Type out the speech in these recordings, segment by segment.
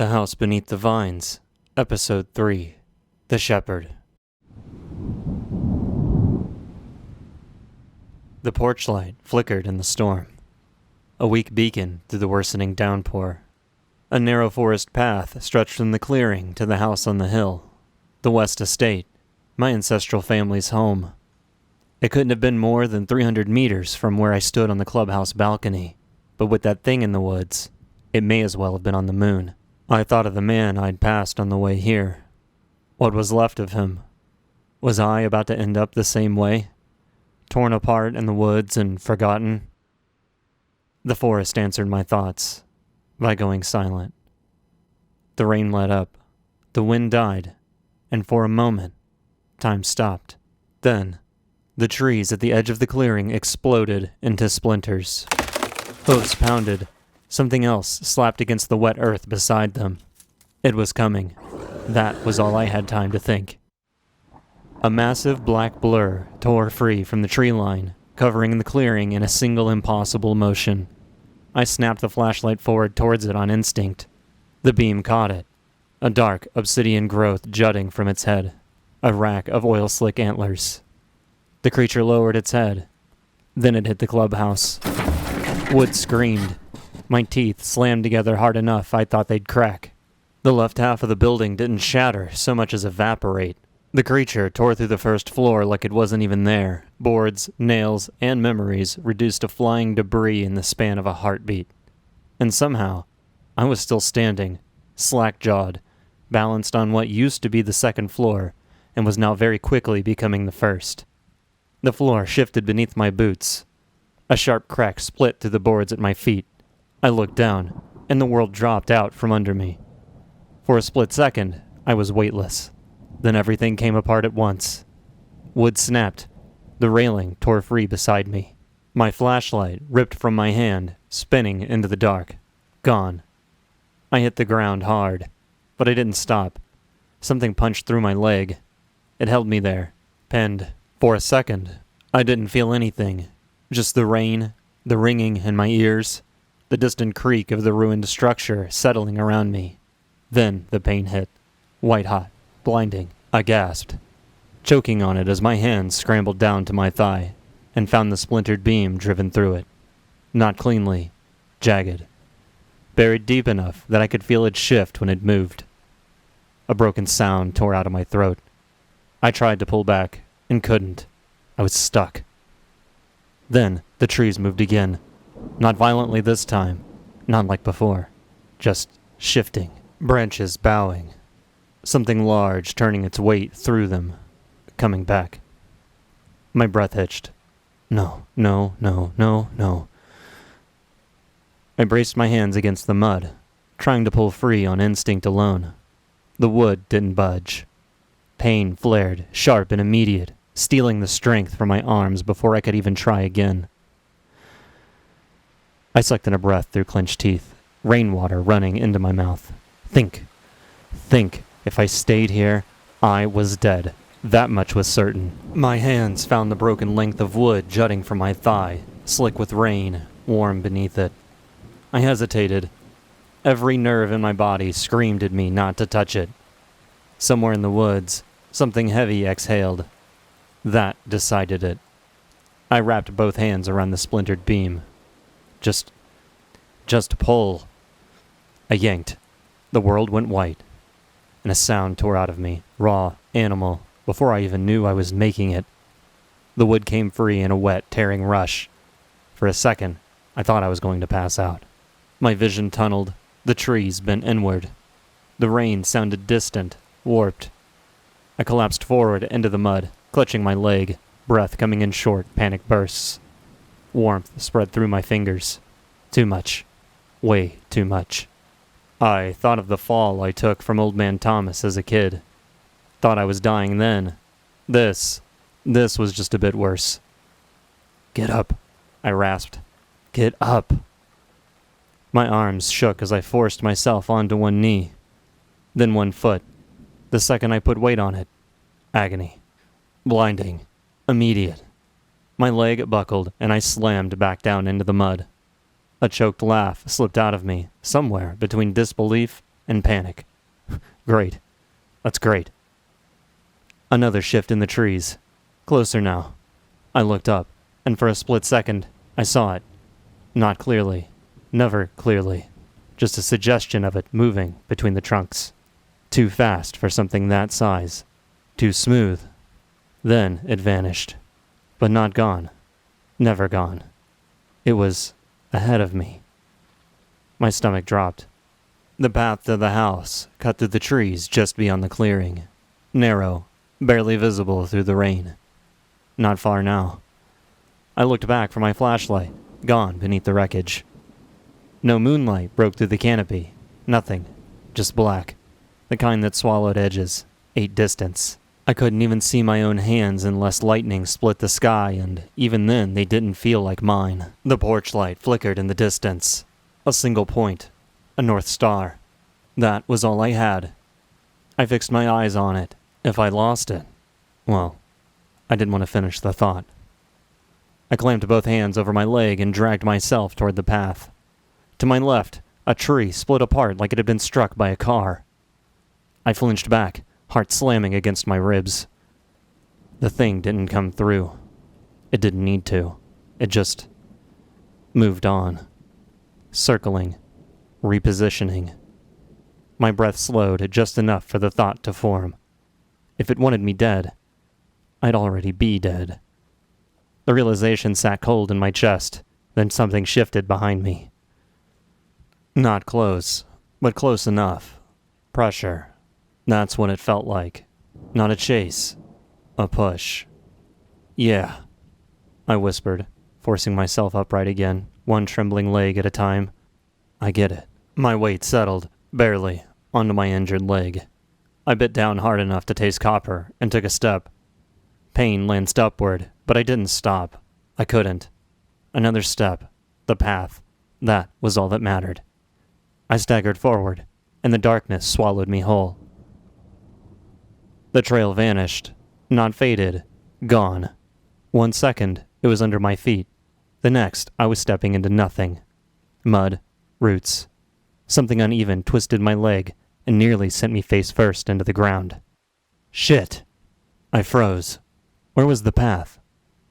The House Beneath the Vines, Episode 3, The Shepherd. The porch light flickered in the storm, a weak beacon through the worsening downpour. A narrow forest path stretched from the clearing to the house on the hill, the West Estate, my ancestral family's home. It couldn't have been more than 300 meters from where I stood on the clubhouse balcony, but with that thing in the woods, it may as well have been on the moon. I thought of the man I'd passed on the way here. What was left of him? Was I about to end up the same way? Torn apart in the woods and forgotten? The forest answered my thoughts by going silent. The rain let up, the wind died, and for a moment, time stopped. Then, the trees at the edge of the clearing exploded into splinters. Hooves pounded. Something else slapped against the wet earth beside them. It was coming. That was all I had time to think. A massive black blur tore free from the tree line, covering the clearing in a single impossible motion. I snapped the flashlight forward towards it on instinct. The beam caught it. A dark, obsidian growth jutting from its head. A rack of oil-slick antlers. The creature lowered its head. Then it hit the clubhouse. Wood screamed. My teeth slammed together hard enough I thought they'd crack. The left half of the building didn't shatter so much as evaporate. The creature tore through the first floor like it wasn't even there. Boards, nails, and memories reduced to flying debris in the span of a heartbeat. And somehow, I was still standing, slack-jawed, balanced on what used to be the second floor, and was now very quickly becoming the first. The floor shifted beneath my boots. A sharp crack split through the boards at my feet. I looked down, and the world dropped out from under me. For a split second, I was weightless. Then everything came apart at once. Wood snapped. The railing tore free beside me. My flashlight ripped from my hand, spinning into the dark. Gone. I hit the ground hard, but I didn't stop. Something punched through my leg. It held me there, pinned. For a second, I didn't feel anything. Just the rain, the ringing in my ears, the distant creak of the ruined structure settling around me. Then the pain hit. White-hot, blinding. I gasped, choking on it as my hand scrambled down to my thigh and found the splintered beam driven through it. Not cleanly, jagged. Buried deep enough that I could feel it shift when it moved. A broken sound tore out of my throat. I tried to pull back and couldn't. I was stuck. Then the trees moved again. Not violently this time, not like before, just shifting, branches bowing, something large turning its weight through them, coming back. My breath hitched. No. I braced my hands against the mud, trying to pull free on instinct alone. The wood didn't budge. Pain flared, sharp and immediate, stealing the strength from my arms before I could even try again. I sucked in a breath through clenched teeth, rainwater running into my mouth. Think. If I stayed here, I was dead. That much was certain. My hands found the broken length of wood jutting from my thigh, slick with rain, warm beneath it. I hesitated. Every nerve in my body screamed at me not to touch it. Somewhere in the woods, something heavy exhaled. That decided it. I wrapped both hands around the splintered beam. Just pull. I yanked. The world went white, and a sound tore out of me, raw, animal, before I even knew I was making it. The wood came free in a wet, tearing rush. For a second, I thought I was going to pass out. My vision tunneled, the trees bent inward. The rain sounded distant, warped. I collapsed forward into the mud, clutching my leg, breath coming in short, panic bursts. Warmth spread through my fingers. Too much. Way too much. I thought of the fall I took from Old Man Thomas as a kid. Thought I was dying then. This was just a bit worse. Get up, I rasped. Get up. My arms shook as I forced myself onto one knee, then one foot. The second I put weight on it, agony. Blinding. Immediate. My leg buckled, and I slammed back down into the mud. A choked laugh slipped out of me, somewhere between disbelief and panic. Great. That's great. Another shift in the trees. Closer now. I looked up, and for a split second, I saw it. Not clearly. Never clearly. Just a suggestion of it moving between the trunks. Too fast for something that size. Too smooth. Then it vanished. But not gone. Never gone. It was ahead of me. My stomach dropped. The path to the house cut through the trees just beyond the clearing. Narrow, barely visible through the rain. Not far now. I looked back for my flashlight, gone beneath the wreckage. No moonlight broke through the canopy. Nothing. Just black. The kind that swallowed edges, ate distance. I couldn't even see my own hands unless lightning split the sky, and even then they didn't feel like mine. The porch light flickered in the distance. A single point. A North Star. That was all I had. I fixed my eyes on it. If I lost it, well, I didn't want to finish the thought. I clamped both hands over my leg and dragged myself toward the path. To my left, a tree split apart like it had been struck by a car. I flinched back, heart slamming against my ribs. The thing didn't come through. It didn't need to. It just moved on. Circling. Repositioning. My breath slowed just enough for the thought to form. If it wanted me dead, I'd already be dead. The realization sat cold in my chest, then something shifted behind me. Not close, but close enough. Pressure. That's what it felt like. Not a chase. A push. Yeah, I whispered, forcing myself upright again, one trembling leg at a time. I get it. My weight settled, barely, onto my injured leg. I bit down hard enough to taste copper and took a step. Pain lanced upward, but I didn't stop. I couldn't. Another step. The path. That was all that mattered. I staggered forward, and the darkness swallowed me whole. The trail vanished. Not faded. Gone. 1 second, it was under my feet. The next, I was stepping into nothing. Mud. Roots. Something uneven twisted my leg and nearly sent me face first into the ground. Shit! I froze. Where was the path?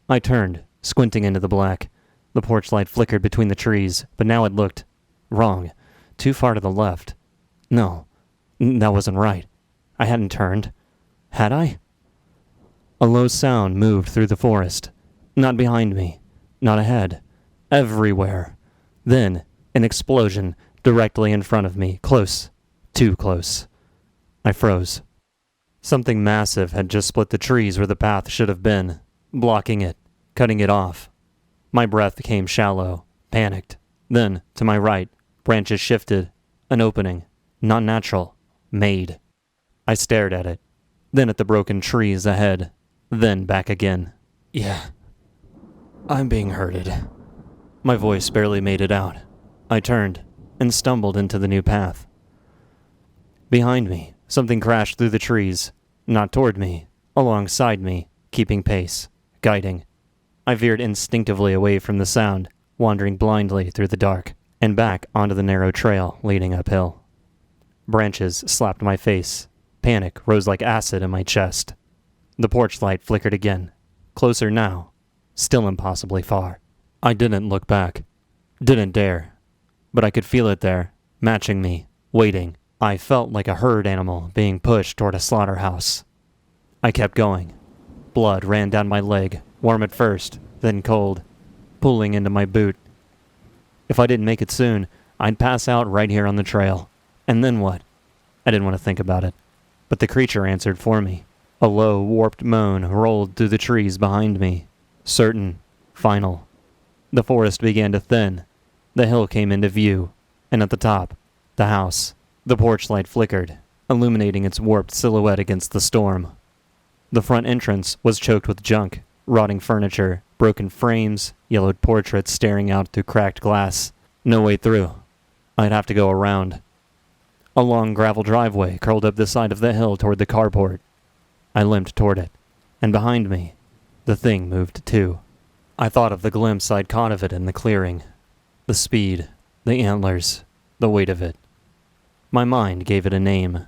I turned, squinting into the black. The porch light flickered between the trees, but now it looked wrong. Too far to the left. No, that wasn't right. I hadn't turned. Had I? A low sound moved through the forest. Not behind me. Not ahead. Everywhere. Then, an explosion directly in front of me. Close. Too close. I froze. Something massive had just split the trees where the path should have been, blocking it, cutting it off. My breath came shallow, panicked. Then, to my right, branches shifted. An opening. Not natural. Made. I stared at it. Then at the broken trees ahead. Then back again. Yeah. I'm being herded. My voice barely made it out. I turned and stumbled into the new path. Behind me, something crashed through the trees. Not toward me. Alongside me, keeping pace. Guiding. I veered instinctively away from the sound, wandering blindly through the dark, and back onto the narrow trail leading uphill. Branches slapped my face. Panic rose like acid in my chest. The porch light flickered again. Closer now. Still impossibly far. I didn't look back. Didn't dare. But I could feel it there, matching me, waiting. I felt like a herd animal being pushed toward a slaughterhouse. I kept going. Blood ran down my leg, warm at first, then cold, pooling into my boot. If I didn't make it soon, I'd pass out right here on the trail. And then what? I didn't want to think about it. But the creature answered for me. A low, warped moan rolled through the trees behind me. Certain. Final. The forest began to thin. The hill came into view. And at the top, the house. The porch light flickered, illuminating its warped silhouette against the storm. The front entrance was choked with junk, rotting furniture, broken frames, yellowed portraits staring out through cracked glass. No way through. I'd have to go around. A long gravel driveway curled up the side of the hill toward the carport. I limped toward it, and behind me, the thing moved too. I thought of the glimpse I'd caught of it in the clearing. The speed, the antlers, the weight of it. My mind gave it a name.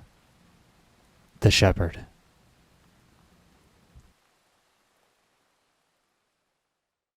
The Shepherd.